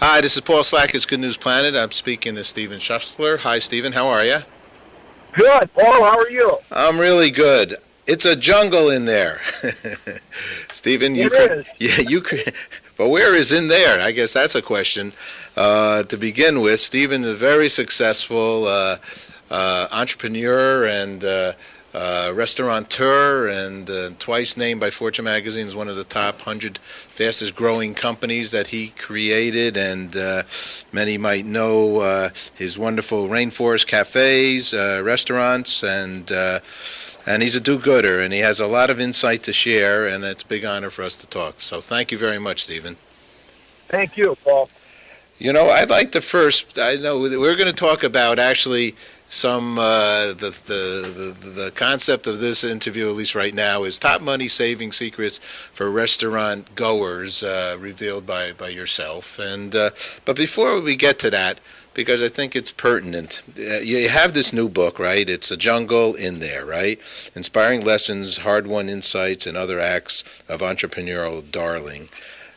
Hi, this is Paul Slack. It's Good News Planet. I'm speaking to Stephen Schussler. Hi, Stephen. How are you? Good, Paul. How are you? I'm really good. It's a jungle in there. Stephen, It is. but where is in there? I guess that's a question. To begin with, Stephen is a very successful entrepreneur and restaurateur, and twice named by Fortune magazine as one of the top 100 fastest growing companies that he created. And many might know his wonderful Rainforest Cafes, restaurants, and he's a do-gooder, and he has a lot of insight to share, and it's a big honor for us to talk. So thank you very much, Stephen. Thank you, Paul. You know, I'd like to first, I know we're going to talk about actually some, the concept of this interview, at least right now, is top money saving secrets for restaurant goers, revealed by yourself. And but before we get to that, because I think it's pertinent, you have this new book, right? It's a jungle in there, right? Inspiring lessons, hard-won insights, and other acts of entrepreneurial darling.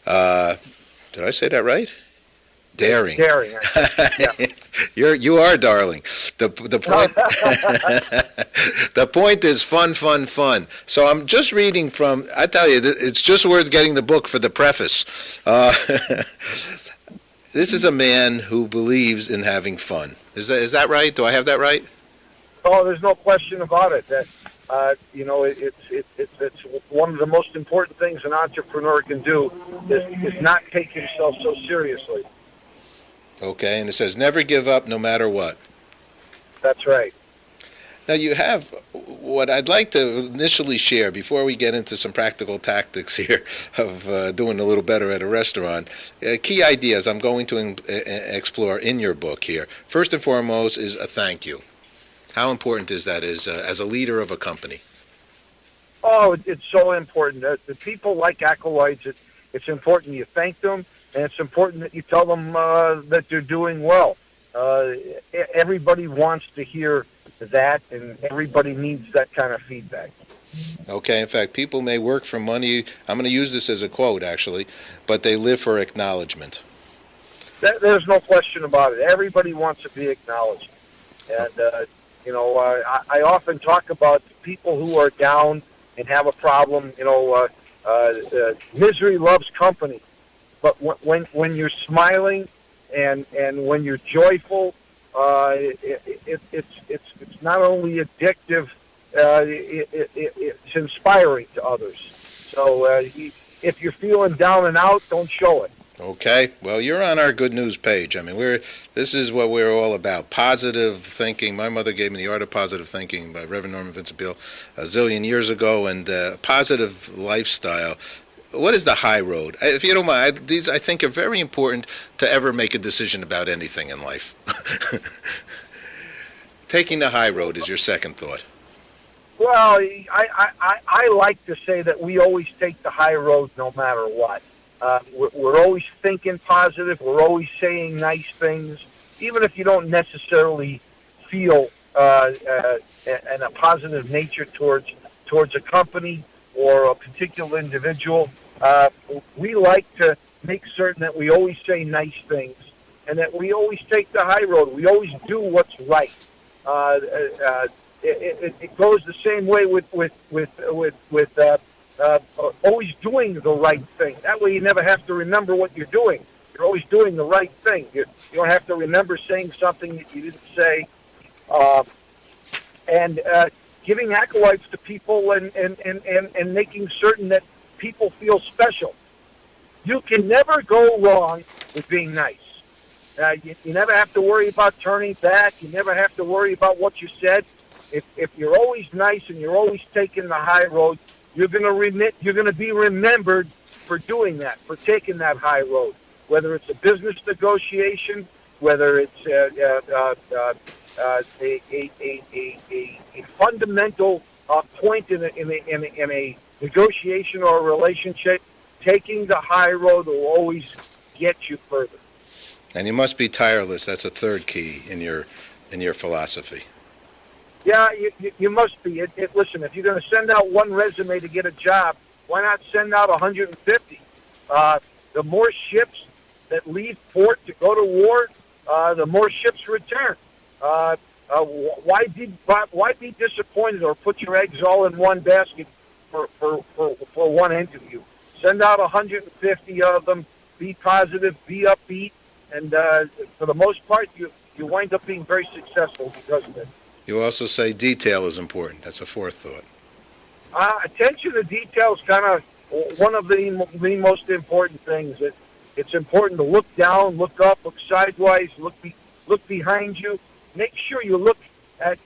Did I say that right? Daring. Daring. Yeah. You are darling. The point the point is fun. So I'm just reading from. I tell you, it's just worth getting the book for the preface. This is a man who believes in having fun. Is that right? Do I have that right? Oh, there's no question about it. That it's one of the most important things an entrepreneur can do is not take himself so seriously. Okay, and it says never give up no matter what. That's right. Now you have what I'd like to initially share before we get into some practical tactics here of doing a little better at a restaurant. Key ideas I'm going to explore in your book here. First and foremost is a thank you. How important is that as a leader of a company? Oh, it's so important. The people like accolades. It's important you thank them, and it's important that you tell them that they're doing well. Everybody wants to hear that, and everybody needs that kind of feedback. Okay, in fact, people may work for money. I'm going to use this as a quote, actually, but they live for acknowledgement. There's no question about it. Everybody wants to be acknowledged. And, I often talk about people who are down and have a problem. Misery loves company. But when you're smiling and when you're joyful, it's not only addictive, it's inspiring to others. So if you're feeling down and out, don't show it. Okay, well, you're on our good news page. I mean, this is what we're all about, positive thinking. My mother gave me The Art of Positive Thinking by Reverend Norman Vincent Peale a zillion years ago, and positive lifestyle. What is the high road? If you don't mind, these I think are very important to ever make a decision about anything in life. Taking the high road is your second thought. Well, I like to say that we always take the high road no matter what. We're always thinking positive. We're always saying nice things, even if you don't necessarily feel in a positive nature towards a company or a particular individual. We like to make certain that we always say nice things and that we always take the high road. We always do what's right. It goes the same way with always doing the right thing. That way you never have to remember what you're doing. You're always doing the right thing. You don't have to remember saying something that you didn't say. And giving accolades to people and making certain that people feel special. You can never go wrong with being nice. You never have to worry about turning back. You never have to worry about what you said. If you're always nice and you're always taking the high road, you're going to be remembered for doing that, for taking that high road. Whether it's a business negotiation, whether it's a fundamental point in a negotiation or a relationship, taking the high road will always get you further. And you must be tireless. That's a third key in your philosophy. Yeah, you must be. Listen, if you're going to send out one resume to get a job, why not send out 150? The more ships that leave port to go to war, the more ships return. Why be disappointed or put your eggs all in one basket for one interview? Send out 150 of them. Be positive. Be upbeat, and for the most part, you wind up being very successful because of it. You also say detail is important. That's a fourth thought. Attention to detail is kind of one of the most important things. It's important to look down, look up, look sideways, look behind you. Make sure you look at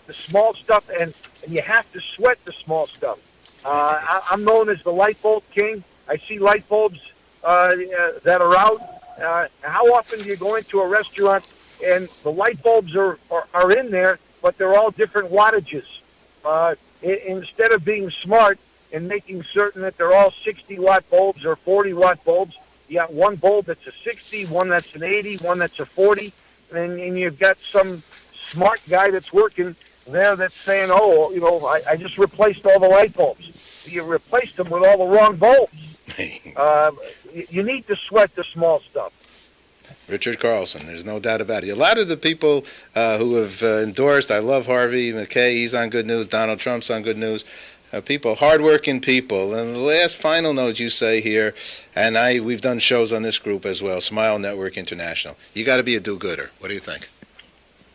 the small stuff, and you have to sweat the small stuff. I'm known as the light bulb king. I see light bulbs that are out. How often do you go into a restaurant and the light bulbs are in there, but they're all different wattages? Instead of being smart and making certain that they're all 60-watt bulbs or 40-watt bulbs, you got one bulb that's a 60, one that's an 80, one that's a 40, and you've got some smart guy that's working there that's saying, oh, I just replaced all the light bulbs. You replaced them with all the wrong bulbs. You need to sweat the small stuff. Richard Carlson, there's no doubt about it. A lot of the people who have endorsed, I love Harvey McKay, he's on Good News, Donald Trump's on Good News, people, hardworking people. And the last final note you say here, and we've done shows on this group as well, Smile Network International. You got to be a do-gooder. What do you think?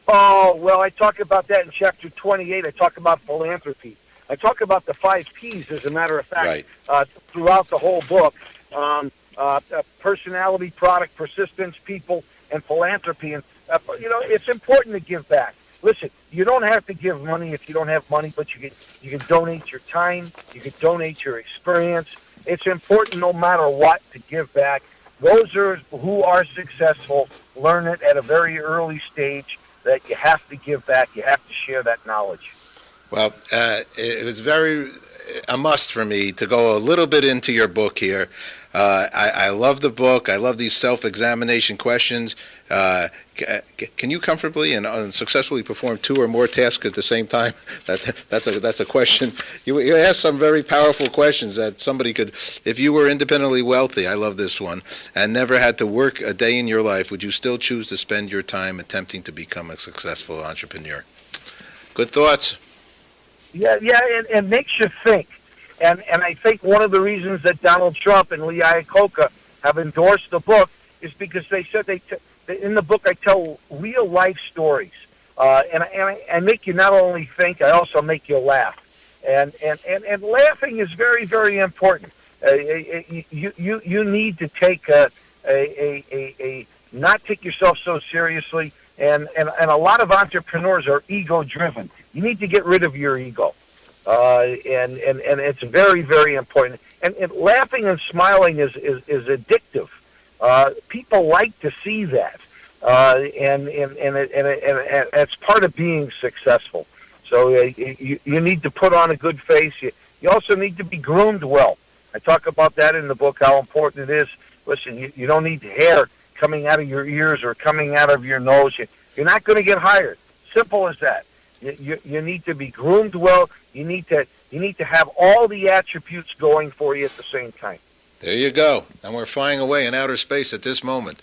Oh, well, I talk about that in Chapter 28. I talk about philanthropy. I talk about the 5 Ps, as a matter of fact, right. Throughout the whole book. Personality, product, persistence, people, and philanthropy. And, it's important to give back. Listen, you don't have to give money if you don't have money, but you can donate your time, you can donate your experience. It's important no matter what to give back. Those who are successful learn it at a very early stage that you have to give back, you have to share that knowledge. Well, it was a must for me to go a little bit into your book here. I love the book. I love these self-examination questions. Can you comfortably and successfully perform 2 or more tasks at the same time? That's a question. You ask some very powerful questions that somebody could, if you were independently wealthy, I love this one, and never had to work a day in your life, would you still choose to spend your time attempting to become a successful entrepreneur? Good thoughts. Yeah, and makes you think. And I think one of the reasons that Donald Trump and Lee Iacocca have endorsed the book is because they said in the book I tell real life stories, and I make you not only think, I also make you laugh, and laughing is very, very important. You need to take not take yourself so seriously, and a lot of entrepreneurs are ego driven. You need to get rid of your ego. And it's very, very important. And laughing and smiling is addictive. People like to see that, and it's part of being successful. So you need to put on a good face. You also need to be groomed well. I talk about that in the book, how important it is. Listen, you don't need hair coming out of your ears or coming out of your nose. You're not going to get hired. Simple as that. You need to be groomed well. You need to have all the attributes going for you at the same time. There you go. And we're flying away in outer space at this moment.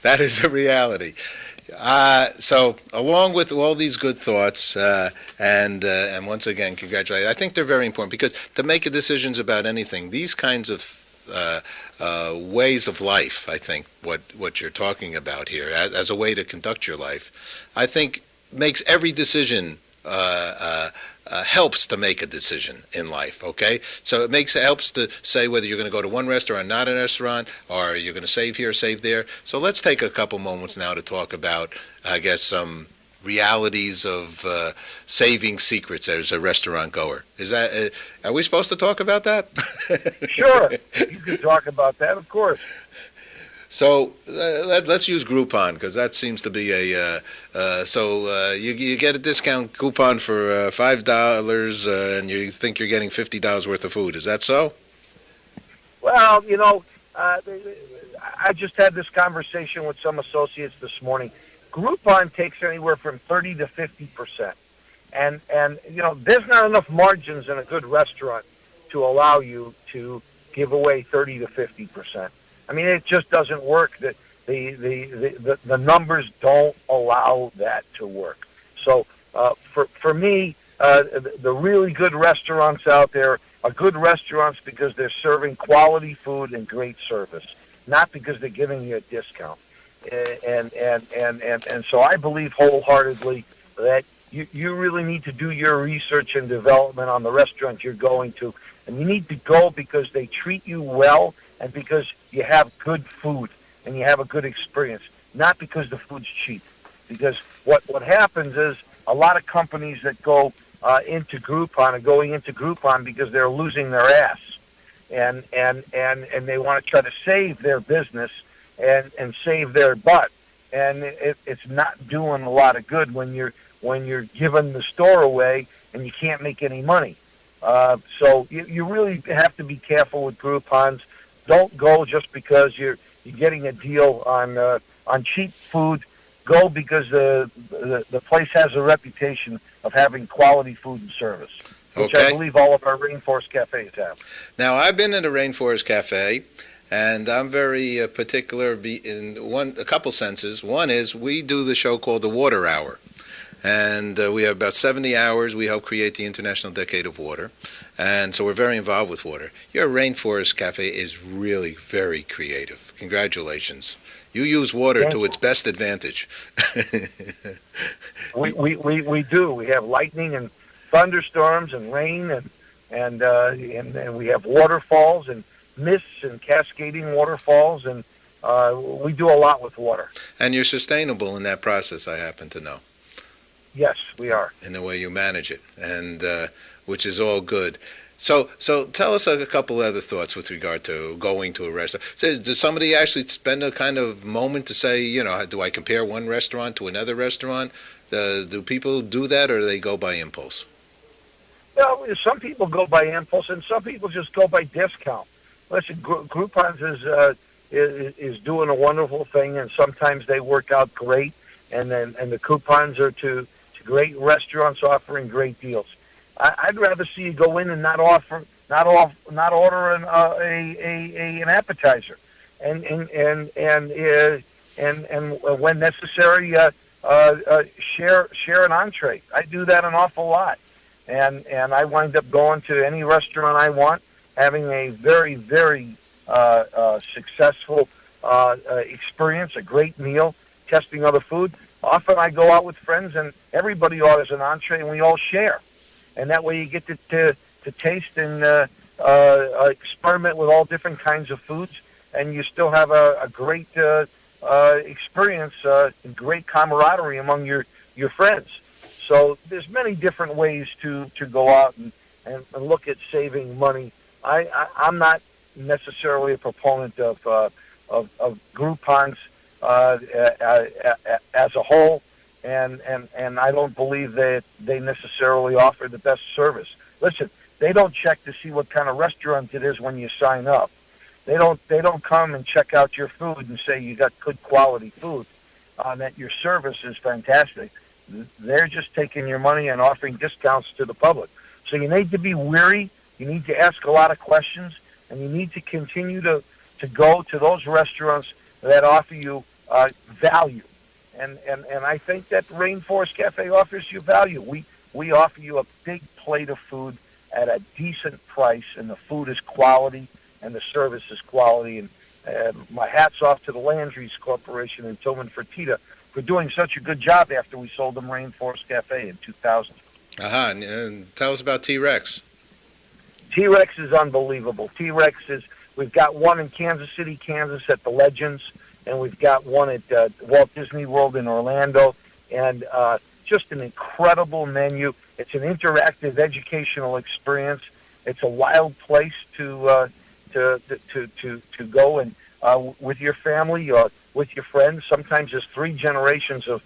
That is a reality. So, along with all these good thoughts, and once again, congratulations. I think they're very important because to make decisions about anything, these kinds of ways of life, I think, what you're talking about here, as a way to conduct your life, I think makes every decision helps to make a decision in life, okay? So it helps to say whether you're going to go to one restaurant, not a restaurant, or you're going to save here, save there. So let's take a couple moments now to talk about, I guess, some realities of saving secrets as a restaurant goer. Is that? Are we supposed to talk about that? Sure, you can talk about that, of course. So let's use Groupon because that seems to be you get a discount coupon for $5 and you think you're getting $50 worth of food. Is that so? Well, I just had this conversation with some associates this morning. Groupon takes anywhere from 30 to 50%, and there's not enough margins in a good restaurant to allow you to give away 30 to 50%. I mean, it just doesn't work. The numbers don't allow that to work. So for me, the really good restaurants out there are good restaurants because they're serving quality food and great service, not because they're giving you a discount. And so I believe wholeheartedly that you really need to do your research and development on the restaurant you're going to. And you need to go because they treat you well and because you have good food and you have a good experience, not because the food's cheap. Because what happens is a lot of companies that go into Groupon are going into Groupon because they're losing their ass. And they want to try to save their business and save their butt. And it's not doing a lot of good when you're giving the store away and you can't make any money. So you really have to be careful with Groupons. Don't go just because you're getting a deal on cheap food. Go because the place has a reputation of having quality food and service, which I believe all of our Rainforest Cafes have. Now, I've been in a Rainforest Cafe, and I'm very particular in a couple senses. One is we do the show called the Water Hour. And we have about 70 hours. We help create the International Decade of Water. And so we're very involved with water. Your Rainforest Cafe is really very creative. Congratulations. You use water to its best advantage. We do. We have lightning and thunderstorms and rain and we have waterfalls and mists and cascading waterfalls, and we do a lot with water. And you're sustainable in that process, I happen to know. Yes, we are. In the way you manage it, and which is all good. So tell us a couple other thoughts with regard to going to a restaurant. So does somebody actually spend a kind of moment to say, do I compare one restaurant to another restaurant? Do people do that, or do they go by impulse? Well, some people go by impulse, and some people just go by discount. Listen, Groupons is doing a wonderful thing, and sometimes they work out great. And the coupons are to great restaurants offering great deals. I'd rather see you go in and not order an appetizer, and when necessary, share an entree. I do that an awful lot, and I wind up going to any restaurant I want, having a very very successful experience, a great meal, testing other food. Often I go out with friends and everybody orders an entree and we all share. And that way you get to taste and experiment with all different kinds of foods, and you still have a great experience and great camaraderie among your friends. So there's many different ways to go out and look at saving money. I'm not necessarily a proponent of Groupons as a whole, and I don't believe that they necessarily offer the best service. Listen, they don't check to see what kind of restaurant it is when you sign up. They don't come and check out your food and say you got good quality food, that your service is fantastic. They're just taking your money and offering discounts to the public. So you need to be wary. You need to ask a lot of questions, and you need to continue to go to those restaurants that offer you value. And I think that Rainforest Cafe offers you value. We offer you a big plate of food at a decent price, and the food is quality, and the service is quality. And my hat's off to the Landry's Corporation and Tillman Fertitta for doing such a good job after we sold them Rainforest Cafe in 2000. And tell us about TRex. TRex is unbelievable. We've got one in Kansas City, Kansas at the Legends, and we've got one at Walt Disney World in Orlando, and just an incredible menu. It's an interactive educational experience. It's a wild place to go and with your family, with your friends. Sometimes there's 3 generations of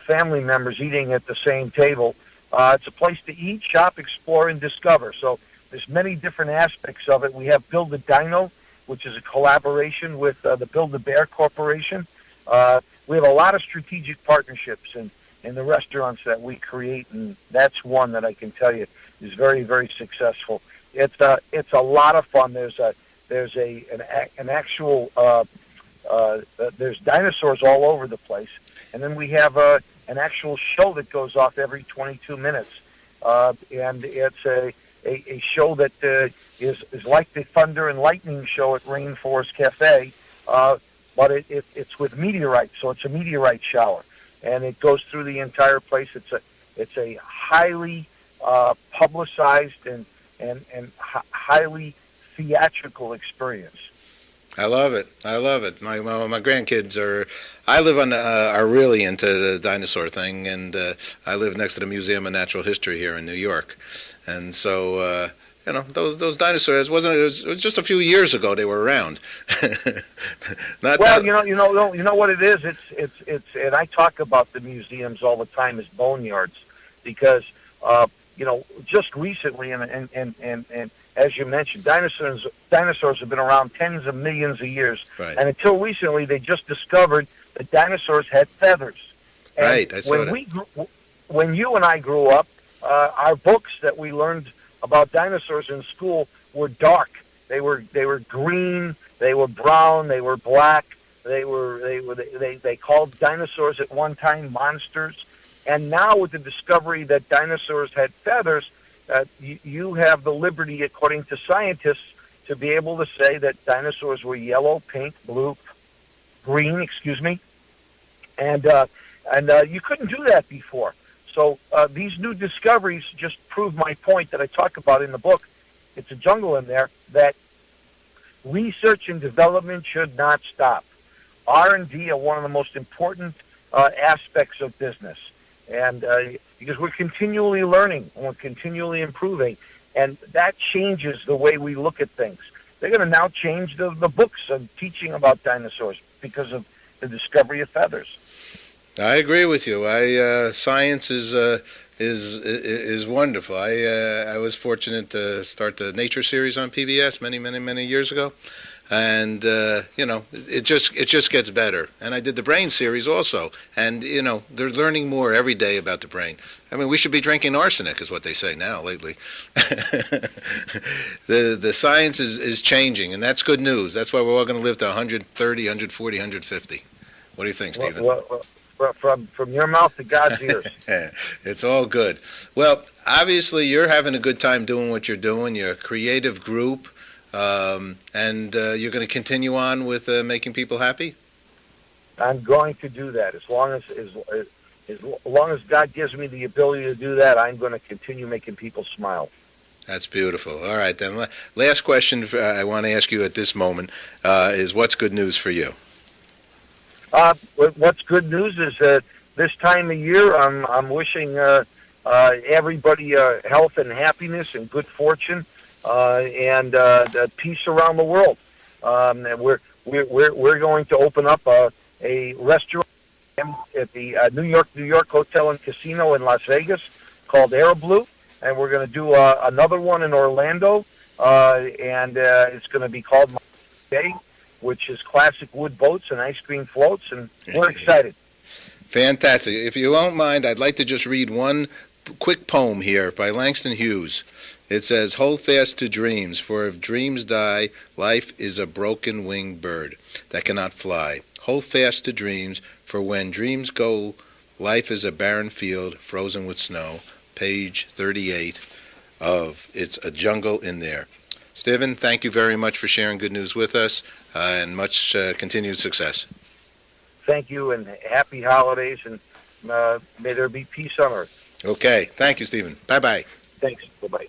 family members eating at the same table. It's a place to eat, shop, explore, and discover. So there's many different aspects of it. We have Build a Dino, which is a collaboration with the Build-A-Bear Corporation. We have a lot of strategic partnerships in the restaurants that we create, and that's one that I can tell you is very, very successful. It's a lot of fun. There's There's an actual there's dinosaurs all over the place, and then we have an actual show that goes off every 22 minutes, and it's a show that is like the Thunder and Lightning show at Rainforest Cafe, but it's with meteorites, so it's a meteorite shower, and it goes through the entire place. It's a highly publicized and highly theatrical experience. I love it. I love it. My grandkids are really into the dinosaur thing, and I live next to the Museum of Natural History here in New York, and so those dinosaurs it was just a few years ago they were around. You know what it is. It's and I talk about the museums all the time as boneyards because just recently and as you mentioned, dinosaurs have been around tens of millions of years, right. And until recently, they just discovered that dinosaurs had feathers. And right, I saw that. When you and I grew up, our books that we learned about dinosaurs in school were dark. They were green, they were brown, they were black. They called dinosaurs at one time monsters. And now with the discovery that dinosaurs had feathers, you have the liberty, according to scientists, to be able to say that dinosaurs were yellow, pink, blue, green, and you couldn't do that before. So these new discoveries just prove my point that I talk about in the book. It's a jungle in there that research and development should not stop. R&D are one of the most important aspects of business. And because we're continually learning and we're continually improving, and that changes the way we look at things. They're going to now change the books of teaching about dinosaurs because of the discovery of feathers. I agree with you. Science is wonderful. I was fortunate to start the Nature series on PBS many years ago. And it just gets better. And I did the Brain series also, and they're learning more every day about the brain. I mean, we should be drinking arsenic, is what they say now lately. The science is changing, and that's good news. That's why we're all going to live to 130, 140, 150. What do you think, Stephen? Well, from your mouth to God's ears. It's all good. Well, obviously, you're having a good time doing what you're doing. You're a creative group. And you're going to continue on with making people happy? I'm going to do that. As long as God gives me the ability to do that, I'm going to continue making people smile. That's beautiful. All right, then. Last question I want to ask you at this moment is what's good news for you? What's good news is this time of year, I'm wishing everybody health and happiness and good fortune. And peace around the world. We're going to open up a restaurant at the New York Hotel and Casino in Las Vegas called Air Blue, and we're going to do another one in Orlando, and it's going to be called Day, which is classic wood boats and ice cream floats, and we're excited. Fantastic. If you won't mind, I'd like to just read one quick poem here by Langston Hughes. It says, "Hold fast to dreams, for if dreams die, life is a broken-winged bird that cannot fly. Hold fast to dreams, for when dreams go, life is a barren field frozen with snow." Page 38 of It's a Jungle in There. Stephen, thank you very much for sharing good news with us, and much continued success. Thank you, and happy holidays, and may there be peace on earth. Okay. Thank you, Stephen. Bye-bye. Thanks. Bye-bye.